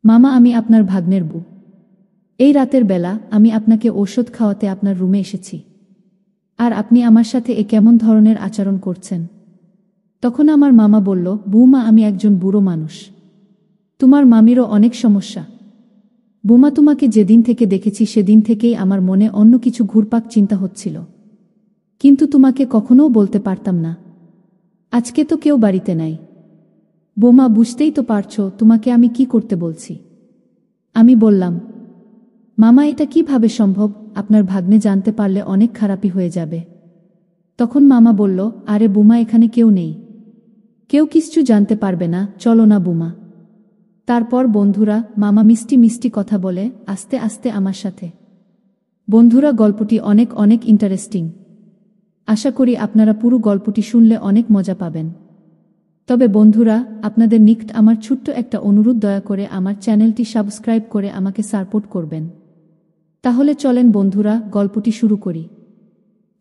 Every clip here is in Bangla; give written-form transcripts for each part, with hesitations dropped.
মামা, আমি আপনার ভাগ্নের বউ। এই রাতের বেলা আমি আপনাকে ঔষধ খাওয়াতে আপনার রুমে এসেছি, আর আপনি আমার সাথে এ কেমন ধরনের আচরণ করছেন? তখন আমার মামা বলল, বৌমা, আমি একজন বুড়ো মানুষ, তোমার মামিরও অনেক সমস্যা। বৌমা, তোমাকে যেদিন থেকে দেখেছি সেদিন থেকেই আমার মনে অন্য কিছু ঘুরপাক চিন্তা হচ্ছিল, কিন্তু তোমাকে কখনোও বলতে পারতাম না। আজকে তো কেউ বাড়িতে নাই। বৌমা, বুঝতেই তো পারছো তোমাকে আমি কি করতে বলছি। আমি বললাম, মামা, এটা কিভাবে সম্ভব? আপনার ভাগ্নে জানতে পারলে অনেক খারাপই হয়ে যাবে। তখন মামা বলল, আরে বুমা, এখানে কেউ নেই, কেউ কিচ্ছু জানতে পারবে না, চলো না বুমা। তারপর বন্ধুরা মামা মিষ্টি মিষ্টি কথা বলে আস্তে আস্তে আমার সাথে। বন্ধুরা, গল্পটি অনেক অনেক ইন্টারেস্টিং। আশা করি আপনারা পুরো গল্পটি শুনলে অনেক মজা পাবেন। তবে বন্ধুরা, আপনাদের নিকট আমার ছোট্ট একটা অনুরোধ, দয়া করে আমার চ্যানেলটি সাবস্ক্রাইব করে আমাকে সাপোর্ট করবেন। তাহলে চলেন বন্ধুরা, গল্পটি শুরু করি।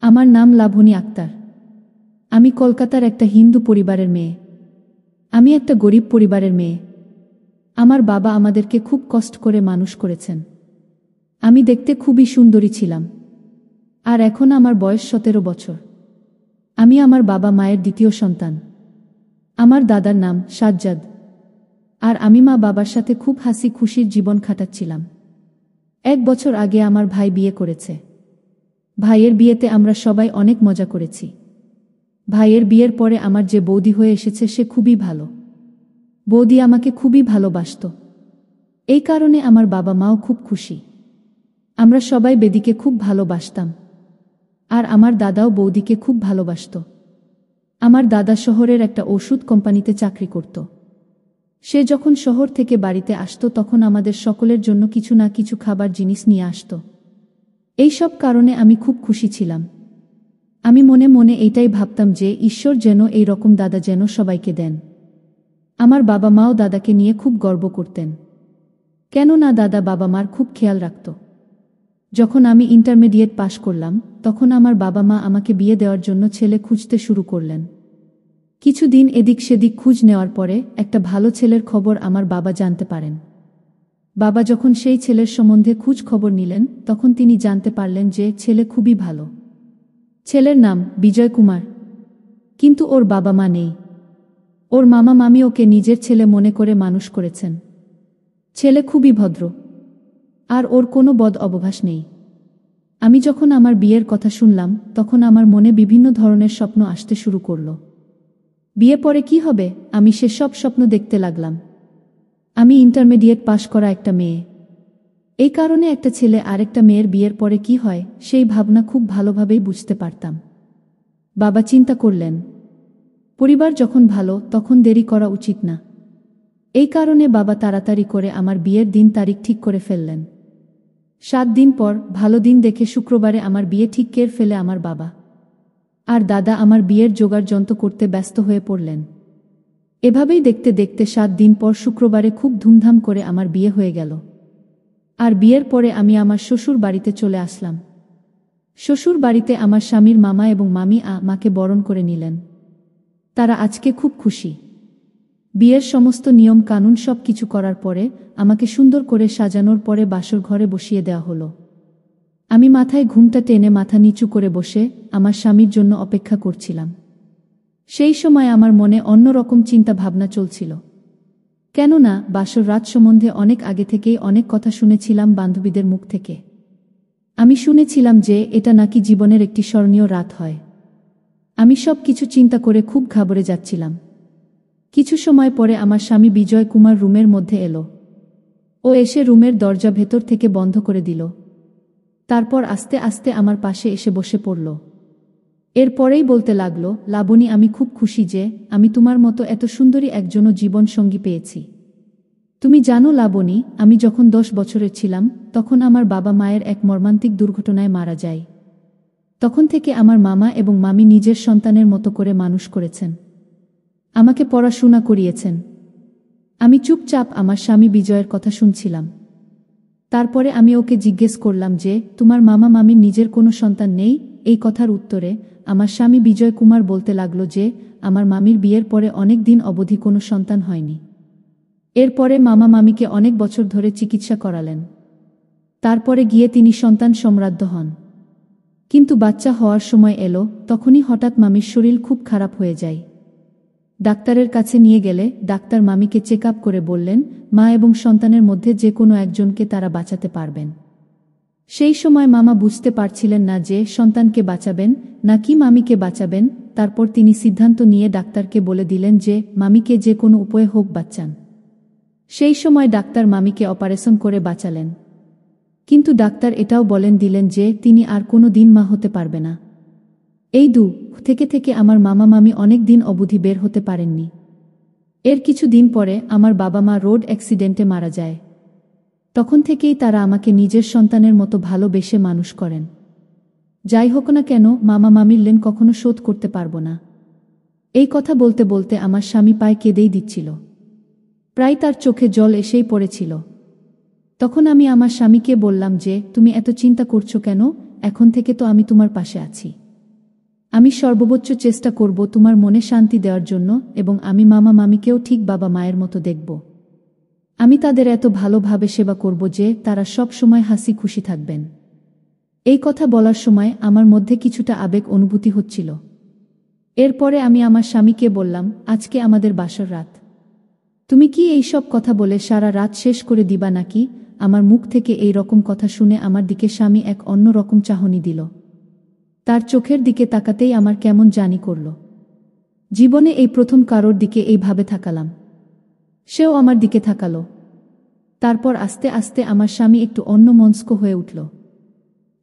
আমার নাম লাবণী আক্তার। আমি কলকাতার একটা হিন্দু পরিবারের মেয়ে। আমি একটা গরিব পরিবারের মেয়ে। আমার বাবা আমাদেরকে খুব কষ্ট করে মানুষ করেছেন। আমি দেখতে খুবই সুন্দরী ছিলাম, আর এখন আমার বয়স 17 বছর। আমি আমার বাবা মায়ের দ্বিতীয় সন্তান। আমার দাদার নাম সাজ্জাদ, আর আমি মা বাবার সাথে খুব হাসি খুশির জীবন কাটাচ্ছিলাম। 1 বছর আগে আমার ভাই বিয়ে করেছে। ভাইয়ের বিয়েতে আমরা সবাই অনেক মজা করেছি। ভাইয়ের বিয়ের পরে আমার যে বৌদি হয়ে এসেছে সে খুবই ভালো। বৌদি আমাকে খুবই ভালোবাসত। এই কারণে আমার বাবা মাও খুব খুশি। আমরা সবাই বেদিকে খুব ভালোবাসতাম, আর আমার দাদাও বৌদিকে খুব ভালোবাসত। আমার দাদা শহরের একটা ওষুধ কোম্পানিতে চাকরি করত। সে যখন শহর থেকে বাড়িতে আসতো তখন আমাদের সকলের জন্য কিছু না কিছু খাবার জিনিস নিয়ে আসত। এই সব কারণে আমি খুব খুশি ছিলাম। আমি মনে মনে এইটাই ভাবতাম যে ঈশ্বর যেন এই রকম দাদা যেন সবাইকে দেন। আমার বাবা মাও দাদাকে নিয়ে খুব গর্ব করতেন, কেননা দাদা বাবা মার খুব খেয়াল রাখত। যখন আমি ইন্টারমিডিয়েট পাশ করলাম তখন আমার বাবা মা আমাকে বিয়ে দেওয়ার জন্য ছেলে খুঁজতে শুরু করলেন। কিছুদিন এদিক সেদিক খোঁজ নেওয়ার পরে একটা ভালো ছেলের খবর আমার বাবা জানতে পারেন। বাবা যখন সেই ছেলের সম্বন্ধে খোঁজ খবর নিলেন তখন তিনি জানতে পারলেন যে ছেলে খুবই ভালো। ছেলের নাম বিজয় কুমার, কিন্তু ওর বাবা মা নেই। ওর মামা মামি ওকে নিজের ছেলে মনে করে মানুষ করেছেন। ছেলে খুবই ভদ্র, আর ওর কোনো বদ অভ্যাস নেই। আমি যখন আমার বিয়ের কথা শুনলাম তখন আমার মনে বিভিন্ন ধরনের স্বপ্ন আসতে শুরু করল। বিয়ে পরে কি হবে, আমি সেসব স্বপ্ন দেখতে লাগলাম। আমি ইন্টারমিডিয়েট পাশ করা একটা মেয়ে, এই কারণে একটা ছেলে আরেকটা মেয়ের বিয়ের পরে কি হয় সেই ভাবনা খুব ভালোভাবেই বুঝতে পারতাম। বাবা চিন্তা করলেন, পরিবার যখন ভালো তখন দেরি করা উচিত না। এই কারণে বাবা তাড়াতাড়ি করে আমার বিয়ের দিন তারিখ ঠিক করে ফেললেন। 7 দিন পর ভালো দিন দেখে শুক্রবারে আমার বিয়ে ঠিক করে ফেলে আমার বাবা আর দাদা আমার বিয়ের জোগাড় যন্ত্র করতে ব্যস্ত হয়ে পড়লেন। এভাবেই দেখতে দেখতে 7 দিন পর শুক্রবারে খুব ধুমধাম করে আমার বিয়ে হয়ে গেল। আর বিয়ের পরে আমি আমার শ্বশুর বাড়িতে চলে আসলাম। শ্বশুর বাড়িতে আমার স্বামীর মামা এবং মামি মাকে বরণ করে নিলেন। তারা আজকে খুব খুশি। বিয়ের সমস্ত নিয়ম কানুন সব কিছু করার পরে আমাকে সুন্দর করে সাজানোর পরে বাসর ঘরে বসিয়ে দেওয়া হলো। আমি মাথায় ঘুমটা টেনে মাথা নিচু করে বসে আমার স্বামীর জন্য অপেক্ষা করছিলাম। সেই সময় আমার মনে অন্যরকম চিন্তা ভাবনা চলছিল, কেননা বাসর রাত সম্বন্ধে অনেক আগে থেকেই অনেক কথা শুনেছিলাম বান্ধবীদের মুখ থেকে। আমি শুনেছিলাম যে এটা নাকি জীবনের একটি স্মরণীয় রাত হয়। আমি সব কিছু চিন্তা করে খুব ঘাবড়ে যাচ্ছিলাম। কিছু সময় পরে আমার স্বামী বিজয় কুমার রুমের মধ্যে এলো। ও এসে রুমের দরজা ভেতর থেকে বন্ধ করে দিল। তারপর আস্তে আস্তে আমার পাশে এসে বসে পড়ল। এরপরেই বলতে লাগলো, লাবণী, আমি খুব খুশি যে আমি তোমার মতো এত সুন্দরী একজনও জীবন সঙ্গী পেয়েছি। তুমি জানো লাবণী, আমি যখন 10 বছরের ছিলাম তখন আমার বাবা মায়ের এক মর্মান্তিক দুর্ঘটনায় মারা যায়। তখন থেকে আমার মামা এবং মামি নিজের সন্তানের মতো করে মানুষ করেছেন, আমাকে পড়াশোনা করিয়েছেন। আমি চুপচাপ আমার স্বামী বিজয়ের কথা শুনছিলাম। তারপরে আমি ওকে জিজ্ঞেস করলাম যে তোমার মামা মামির নিজের কোনো সন্তান নেই? এই কথার উত্তরে আমার স্বামী বিজয় কুমার বলতে লাগলো যে আমার মামির বিয়ের পরে অনেক দিন অবধি কোনো সন্তান হয়নি। এরপরে মামা মামিকে অনেক বছর ধরে চিকিৎসা করালেন। তারপরে গিয়ে তিনি সন্তান সম্রাদ্ধ হন। কিন্তু বাচ্চা হওয়ার সময় এলো, তখনই হঠাৎ মামির শরীর খুব খারাপ হয়ে যায়। ডাক্তারের কাছে নিয়ে গেলে ডাক্তার মামিকে চেক আপ করে বললেন, মা এবং সন্তানের মধ্যে যে কোনো একজনকে তারা বাঁচাতে পারবেন। সেই সময় মামা বুঝতে পারছিলেন না যে সন্তানকে বাঁচাবেন নাকি মামিকে বাঁচাবেন। তারপর তিনি সিদ্ধান্ত নিয়ে ডাক্তারকে বলে দিলেন যে মামিকে যে কোনো উপায়ে হোক বাঁচান। সেই সময় ডাক্তার মামিকে অপারেশন করে বাঁচালেন। কিন্তু ডাক্তার এটাও বলেন দিলেন যে তিনি আর কোনো দিন মা হতে পারবে না। এই থেকে আমার মামা মামি অনেক দিন অবধি বের হতে পারেননি। এর কিছু দিন পরে আমার বাবা মা রোড অ্যাক্সিডেন্টে মারা যায়। তখন থেকেই তারা আমাকে নিজের সন্তানের মতো ভালোবেসে মানুষ করেন। যাই হোক না কেন, মামা মামির ঋণ কখনো শোধ করতে পারব না। এই কথা বলতে বলতে আমার স্বামী পায়ে কেঁদেই দিচ্ছিল। প্রায় তার চোখে জল এসেই পড়েছিল। তখন আমি আমার স্বামীকে বললাম যে তুমি এত চিন্তা করছো কেন? এখন থেকে তো আমি তোমার পাশে আছি। আমি সর্বোচ্চ চেষ্টা করব তোমার মনে শান্তি দেওয়ার জন্য, এবং আমি মামা মামিকেও ঠিক বাবা মায়ের মতো দেখব। আমি তাদের এত ভালোভাবে সেবা করব যে তারা সব সময় হাসি খুশি থাকবেন। এই কথা বলার সময় আমার মধ্যে কিছুটা আবেগ অনুভূতি হচ্ছিল। এরপরে আমি আমার স্বামীকে বললাম, আজকে আমাদের বাসর রাত। তুমি কি এই সব কথা বলে সারা রাত শেষ করে দিবা নাকি? আমার মুখ থেকে এই রকম কথা শুনে আমার দিকে স্বামী এক অন্য রকম চাহনি দিল। তার চোখের দিকে তাকাতেই আমার কেমন জানি করল। জীবনে এই প্রথম কারোর দিকে এইভাবে তাকালাম। সেও আমার দিকে তাকালো। তারপর আস্তে আস্তে আমার স্বামী একটু অন্যমনস্ক হয়ে উঠল।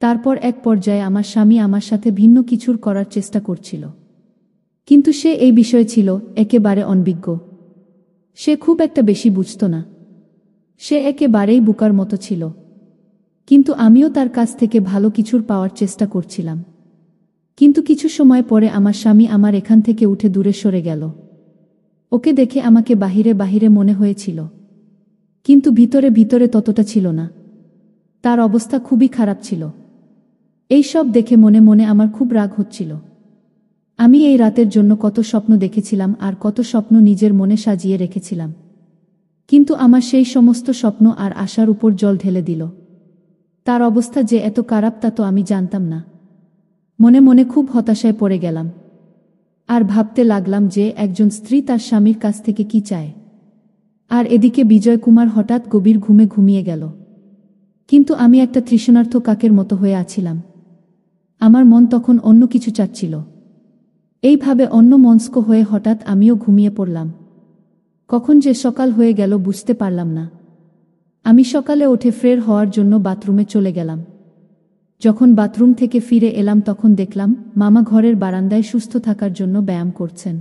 তারপর এক পর্যায়ে আমার স্বামী আমার সাথে ভিন্ন কিছুর করার চেষ্টা করছিল। কিন্তু সে এই বিষয়ে ছিল একেবারে অনভিজ্ঞ। সে খুব একটা বেশি বুঝত না। সে একেবারেই বোকার মতো ছিল। কিন্তু আমিও তার কাছ থেকে ভালো কিছুর পাওয়ার চেষ্টা করছিলাম। কিন্তু কিছু সময় পরে আমার স্বামী আমার এখান থেকে উঠে দূরে সরে গেল। ওকে দেখে আমাকে বাহিরে বাহিরে মনে হয়েছিল, কিন্তু ভিতরে ভিতরে ততটা ছিল না। তার অবস্থা খুবই খারাপ ছিল। এই সব দেখে মনে মনে আমার খুব রাগ হচ্ছিল। আমি এই রাতের জন্য কত স্বপ্ন দেখেছিলাম আর কত স্বপ্ন নিজের মনে সাজিয়ে রেখেছিলাম। কিন্তু আমার সেই সমস্ত স্বপ্ন আর আশার উপর জল ঢেলে দিল। তার অবস্থা যে এত খারাপ তা তো আমি জানতাম না। মনে মনে খুব হতাশায় পড়ে গেলাম। আর ভাবতে লাগলাম যে একজন স্ত্রী তার স্বামীর কাছ থেকে কি চায়। আর এদিকে বিজয় কুমার হঠাৎ গভীর ঘুমে ঘুমিয়ে গেল। কিন্তু আমি একটা তৃষ্ণার্ত কাকের মতো হয়ে আছিলাম। আমার মন তখন অন্য কিছু চাচ্ছিল। এইভাবে অন্যমনস্ক হয়ে হঠাৎ আমিও ঘুমিয়ে পড়লাম। কখন যে সকাল হয়ে গেল বুঝতে পারলাম না। আমি সকালে উঠে ফ্রেশ হওয়ার জন্য বাথরুমে চলে গেলাম। যখন বাথরুম থেকে ফিরে এলাম তখন দেখলাম মামা ঘরের বারান্দায় সুস্থ থাকার জন্য ব্যায়াম করছেন।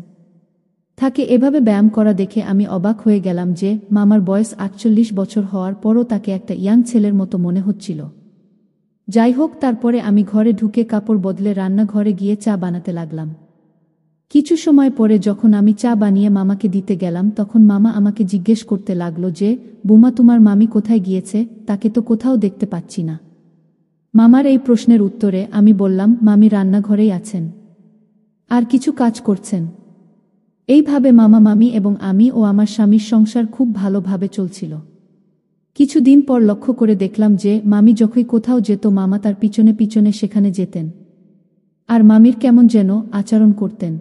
তাকে এভাবে ব্যায়াম করা দেখে আমি অবাক হয়ে গেলাম যে মামার বয়স ৪৮ বছর হওয়ার পরও তাকে একটা ইয়াং ছেলের মতো মনে হচ্ছিল। যাই হোক, তারপরে আমি ঘরে ঢুকে কাপড় বদলে রান্নাঘরে গিয়ে চা বানাতে লাগলাম। কিছু সময় পরে যখন আমি চা বানিয়ে মামাকে দিতে গেলাম তখন মামা আমাকে জিজ্ঞেস করতে লাগলো যে বুমা, তোমার মামি কোথায় গিয়েছে? তাকে তো কোথাও দেখতে পাচ্ছি না। মামার এই প্রশ্নের উত্তরে আমি বললাম, মামি রান্নাঘরেই আছেন, আর কিছু কাজ করছেন। এইভাবে মামা মামি এবং আমি ও আমার স্বামীর সংসার খুব ভালোভাবে চলছিল। কিছুদিন পর লক্ষ্য করে দেখলাম যে মামি যখনই কোথাও যেত মামা তার পিছনে পিছনে সেখানে যেতেন। আর মামির কেমন যেন আচরণ করতেন।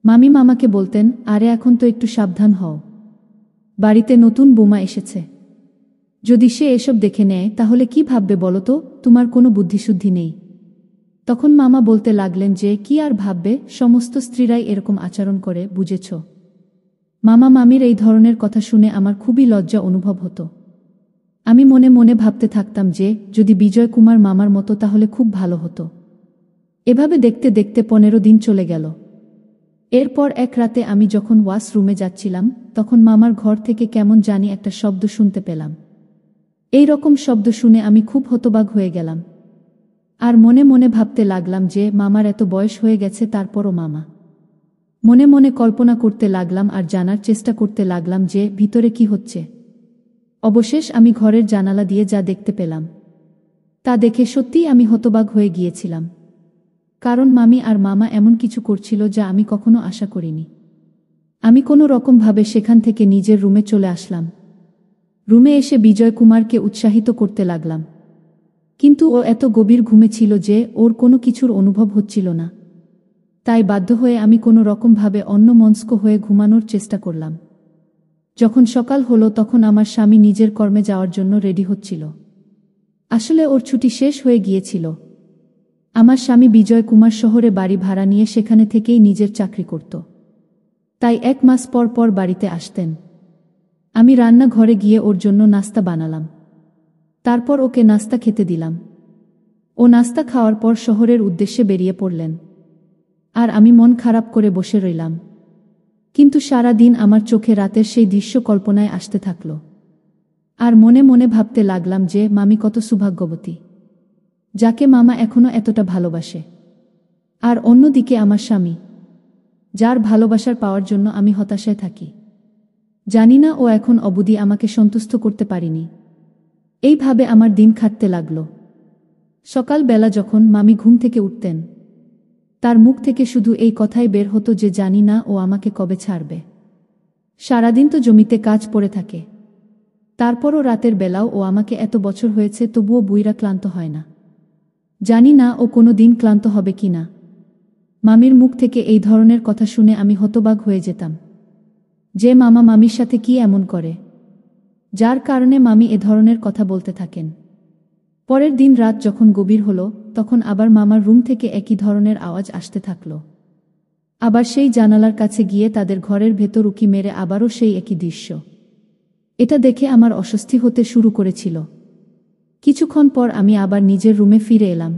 মামি মামাকে বলতেন, আরে এখন তো একটু সাবধান হও, বাড়িতে নতুন বৌমা এসেছে। যদি সে এসব দেখে নেয় তাহলে কি ভাববে বলো তো? তোমার কোনো বুদ্ধিশুদ্ধি নেই। তখন মামা বলতে লাগলেন যে কি আর ভাববে, সমস্ত স্ত্রীরাই এরকম আচরণ করে, বুঝেছ? মামা মামির এই ধরনের কথা শুনে আমার খুবই লজ্জা অনুভব হতো। আমি মনে মনে ভাবতে থাকতাম যে যদি বিজয় কুমার মামার মতো তাহলে খুব ভালো হতো। এভাবে দেখতে দেখতে ১৫ দিন চলে গেল। এরপর এক রাতে আমি যখন ওয়াশরুমে যাচ্ছিলাম তখন মামার ঘর থেকে কেমন জানি একটা শব্দ শুনতে পেলাম। এই রকম শব্দ শুনে আমি খুব হতবাক হয়ে গেলাম। আর মনে মনে ভাবতে লাগলাম যে মামার এত বয়স হয়ে গেছে তারপরও মামা। মনে মনে কল্পনা করতে লাগলাম আর জানার চেষ্টা করতে লাগলাম যে ভিতরে কি হচ্ছে। অবশেষ আমি ঘরের জানালা দিয়ে যা দেখতে পেলাম তা দেখে সত্যিই আমি হতবাক হয়ে গিয়েছিলাম। কারণ মামি আর মামা এমন কিছু করছিল যা আমি কখনো আশা করিনি। আমি কোনো রকমভাবে সেখান থেকে নিজের রুমে চলে আসলাম। রুমে এসে বিজয় কুমারকে উৎসাহিত করতে লাগলাম, কিন্তু ও এত গভীর ঘুমে ছিল যে ওর কোনো কিছুর অনুভব হচ্ছিল না। তাই বাধ্য হয়ে আমি কোনো রকমভাবে অন্যমনস্ক হয়ে ঘুমানোর চেষ্টা করলাম। যখন সকাল হলো তখন আমার স্বামী নিজের কর্মে যাওয়ার জন্য রেডি হচ্ছিল। আসলে ওর ছুটি শেষ হয়ে গিয়েছিল। আমার স্বামী বিজয় কুমার শহরে বাড়ি ভাড়া নিয়ে সেখানে থেকেই নিজের চাকরি করত। তাই 1 মাস পর পর বাড়িতে আসতেন। আমি রান্নাঘরে গিয়ে ওর জন্য নাস্তা বানালাম। তারপর ওকে নাস্তা খেতে দিলাম। ও নাস্তা খাওয়ার পর শহরের উদ্দেশ্যে বেরিয়ে পড়লেন। আর আমি মন খারাপ করে বসে রইলাম। কিন্তু সারা দিন আমার চোখে রাতের সেই দৃশ্য কল্পনায় আসতে থাকল। আর মনে মনে ভাবতে লাগলাম যে মামি কত সৌভাগ্যবতী, যাকে মামা এখনো এতটা ভালোবাসে। আর অন্যদিকে আমার স্বামী, যার ভালোবাসার পাওয়ার জন্য আমি হতাশায় থাকি। জানি না ও এখন অবধি আমাকে সন্তুষ্ট করতে পারিনি। এইভাবে আমার দিন কাটতে লাগল। সকালবেলা যখন মামি ঘুম থেকে উঠতেন, তার মুখ থেকে শুধু এই কথাই বের হতো যে জানি না ও আমাকে কবে ছাড়বে। সারাদিন তো জমিতে কাজ পড়ে থাকে, তারপরও রাতের বেলাও ও আমাকে এত বছর হয়েছে তবুও বুইরা ক্লান্ত হয় না। জানি না ও কোনো দিন ক্লান্ত হবে কি না। মামির মুখ থেকে এই ধরনের কথা শুনে আমি হতবাক হয়ে যেতাম যে মামা মামির সাথে কি এমন করে, যার কারণে মামি এ ধরনের কথা বলতে থাকেন। পরের দিন রাত যখন গভীর হলো তখন আবার মামার রুম থেকে একই ধরনের আওয়াজ আসতে থাকল। আবার সেই জানালার কাছে গিয়ে তাদের ঘরের ভেতর উকি মেরে আবারও সেই একই দৃশ্য। এটা দেখে আমার অস্বস্তি হতে শুরু করেছিল। কিছুক্ষণ পর আমি আবার নিজের রুমে ফিরে এলাম।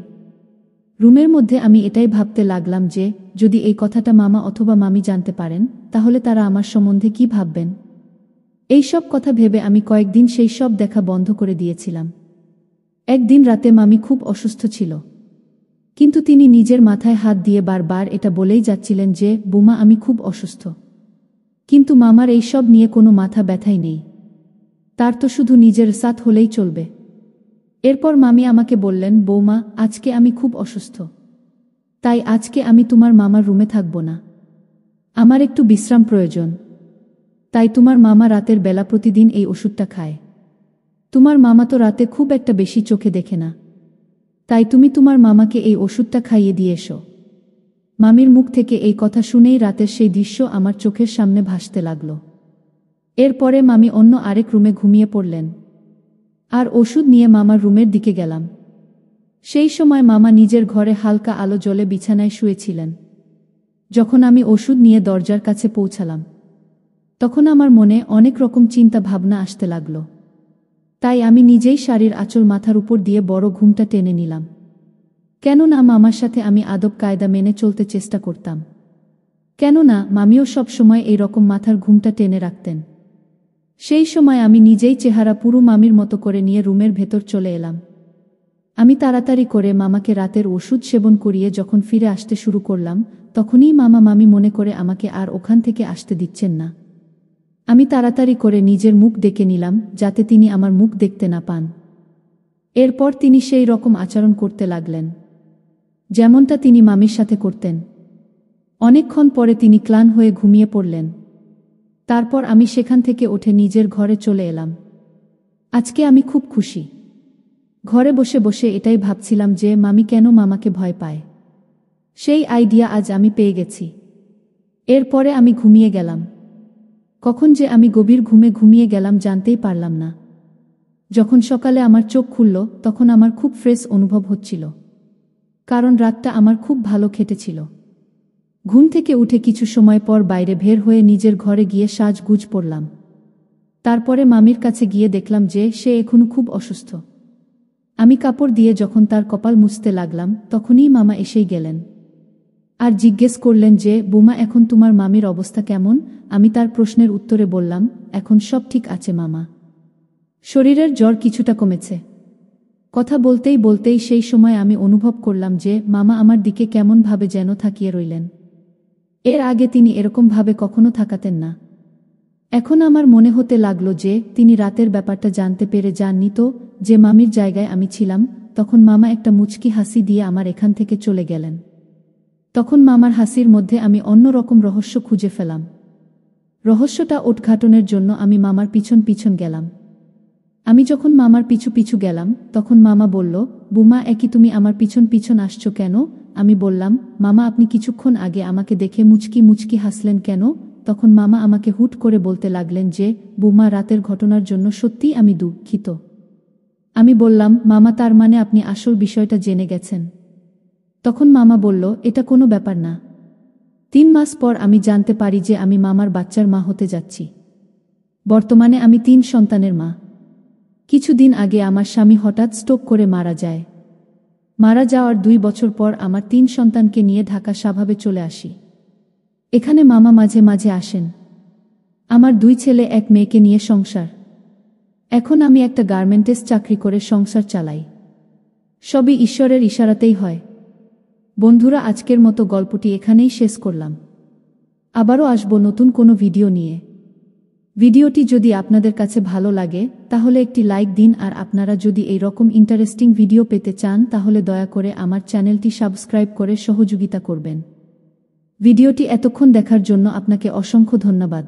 রুমের মধ্যে আমি এটাই ভাবতে লাগলাম যে যদি এই কথাটা মামা অথবা মামি জানতে পারেন তাহলে তারা আমার সম্বন্ধে কি ভাববেন। এই সব কথা ভেবে আমি কয়েকদিন সেই সব দেখা বন্ধ করে দিয়েছিলাম। একদিন রাতে মামি খুব অসুস্থ ছিল, কিন্তু তিনি নিজের মাথায় হাত দিয়ে বারবার এটা বলেই যাচ্ছিলেন যে বৌমা আমি খুব অসুস্থ। কিন্তু মামার এই সব নিয়ে কোনো মাথা ব্যথাই নেই, তার তো শুধু নিজের সাথ হলেই চলবে। এরপর মামি আমাকে বললেন, বৌমা আজকে আমি খুব অসুস্থ, তাই আজকে আমি তোমার মামার রুমে থাকব না। আমার একটু বিশ্রাম প্রয়োজন। তাই তোমার মামা রাতের বেলা প্রতিদিন এই ওষুধটা খায়। তোমার মামা তো রাতে খুব একটা বেশি চোখে দেখে না, তাই তুমি তোমার মামাকে এই ওষুধটা খাইয়ে দিয়ে এসো। মামির মুখ থেকে এই কথা শুনেই রাতের সেই দৃশ্য আমার চোখের সামনে ভাসতে লাগল। এরপরে মামি অন্য আরেক রুমে ঘুমিয়ে পড়লেন, আর ওষুধ নিয়ে মামার রুমের দিকে গেলাম। সেই সময় মামা নিজের ঘরে হালকা আলো জ্বলে বিছানায় শুয়েছিলেন। যখন আমি ওষুধ নিয়ে দরজার কাছে পৌঁছালাম তখন আমার মনে অনেক রকম চিন্তা ভাবনা আসতে লাগল। তাই আমি নিজেই শাড়ির আঁচল মাথার উপর দিয়ে বড় ঘুমটা টেনে নিলাম। কেননা মামার সাথে আমি আদব কায়দা মেনে চলতে চেষ্টা করতাম। কেননা মামিও সব সময় এই রকম মাথার ঘুমটা টেনে রাখতেন। সেই সময় আমি নিজেই চেহারা পুরো মামির মতো করে নিয়ে রুমের ভেতর চলে এলাম। আমি তাড়াতাড়ি করে মামাকে রাতের ওষুধ সেবন করিয়ে যখন ফিরে আসতে শুরু করলাম তখনই মামা মামি মনে করে আমাকে আর ওখান থেকে আসতে দিচ্ছেন না। আমি তাড়াতাড়ি করে নিজের মুখ ডেকে নিলাম যাতে তিনি আমার মুখ দেখতে না পান। এরপর তিনি সেই রকম আচরণ করতে লাগলেন যেমনটা তিনি মামির সাথে করতেন। অনেকক্ষণ পরে তিনি ক্লান্ত হয়ে ঘুমিয়ে পড়লেন। তারপর আমি সেখান থেকে উঠে নিজের ঘরে চলে এলাম। আজকে আমি খুব খুশি। ঘরে বসে বসে এটাই ভাবছিলাম যে মামি কেন মামাকে ভয় পায়। সেই আইডিয়া আজ আমি পেয়ে গেছি। এরপরে আমি ঘুমিয়ে গেলাম। কখন যে আমি গভীর ঘুমে ঘুমিয়ে গেলাম জানতেই পারলাম না। যখন সকালে আমার চোখ খুলল তখন আমার খুব ফ্রেশ অনুভব হচ্ছিল, কারণ রাতটা আমার খুব ভালো কেটেছিল। ঘুম থেকে উঠে কিছু সময় পর বাইরে বের হয়ে নিজের ঘরে গিয়ে সাজগুজ পরলাম। তারপরে মামির কাছে গিয়ে দেখলাম যে সে এখনো খুব অসুস্থ। আমি কাপড় দিয়ে যখন তার কপাল মুছতে লাগলাম তখনই মামা এসেই গেলেন আর জিজ্ঞেস করলেন যে বৌমা এখন তোমার মামির অবস্থা কেমন। আমি তার প্রশ্নের উত্তরে বললাম, এখন সব ঠিক আছে মামা, শরীরের জ্বর কিছুটা কমেছে। কথা বলতেই বলতেই সেই সময় আমি অনুভব করলাম যে মামা আমার দিকে কেমনভাবে যেন তাকিয়ে রইলেন। এর আগে তিনি এরকমভাবে কখনো তাকাতেন না। এখন আমার মনে হতে লাগলো যে তিনি রাতের ব্যাপারটা জানতে পেরে যাননি তো, যে মামির জায়গায় আমি ছিলাম। তখন মামা একটা মুচকি হাসি দিয়ে আমার এখান থেকে চলে গেলেন। তখন মামার হাসির মধ্যে আমি অন্যরকম রহস্য খুঁজে ফেলাম। রহস্যটা উদ্ঘাটনের জন্য আমি মামার পিছন পিছন গেলাম। আমি যখন মামার পিছু পিছু গেলাম তখন মামা বলল, বুমা একই তুমি আমার পিছন পিছন আসছো কেন? আমি বললাম, মামা আপনি কিছুক্ষণ আগে আমাকে দেখে মুচকি মুচকি হাসলেন কেন? তখন মামা আমাকে হুট করে বলতে লাগলেন যে, বুমা রাতের ঘটনার জন্য সত্যিই আমি দুঃখিত। আমি বললাম, মামা তার মানে আপনি আসল বিষয়টা জেনে গেছেন? তখন মামা বলল, এটা কোনো ব্যাপার না। 3 মাস পর আমি জানতে পারি যে আমি মামার বাচ্চার মা হতে যাচ্ছি। বর্তমানে আমি 3 সন্তানের মা। কিছুদিন আগে আমার স্বামী হঠাৎ স্ট্রোক করে মারা যায়। মারা যাওয়ার 2 বছর পর আমার 3 সন্তানকে নিয়ে ঢাকা স্বভাবে চলে আসি। এখানে মামা মাঝে মাঝে আসেন। আমার 2 ছেলে 1 মেয়েকে নিয়ে সংসার। এখন আমি একটা গার্মেন্টস চাকরি করে সংসার চালাই। সবই ঈশ্বরের ইশারাতেই হয়। বন্ধুরা, আজকের মতো গল্পটি এখানেই শেষ করলাম। আবারও আসব নতুন কোনো ভিডিও নিয়ে। ভিডিওটি যদি আপনাদের কাছে ভালো লাগে তাহলে একটি লাইক দিন, আর আপনারা যদি এই রকম ইন্টারেস্টিং ভিডিও পেতে চান তাহলে দয়া করে আমার চ্যানেলটি সাবস্ক্রাইব করে সহযোগিতা করবেন। ভিডিওটি এতক্ষণ দেখার জন্য আপনাকে অসংখ্য ধন্যবাদ।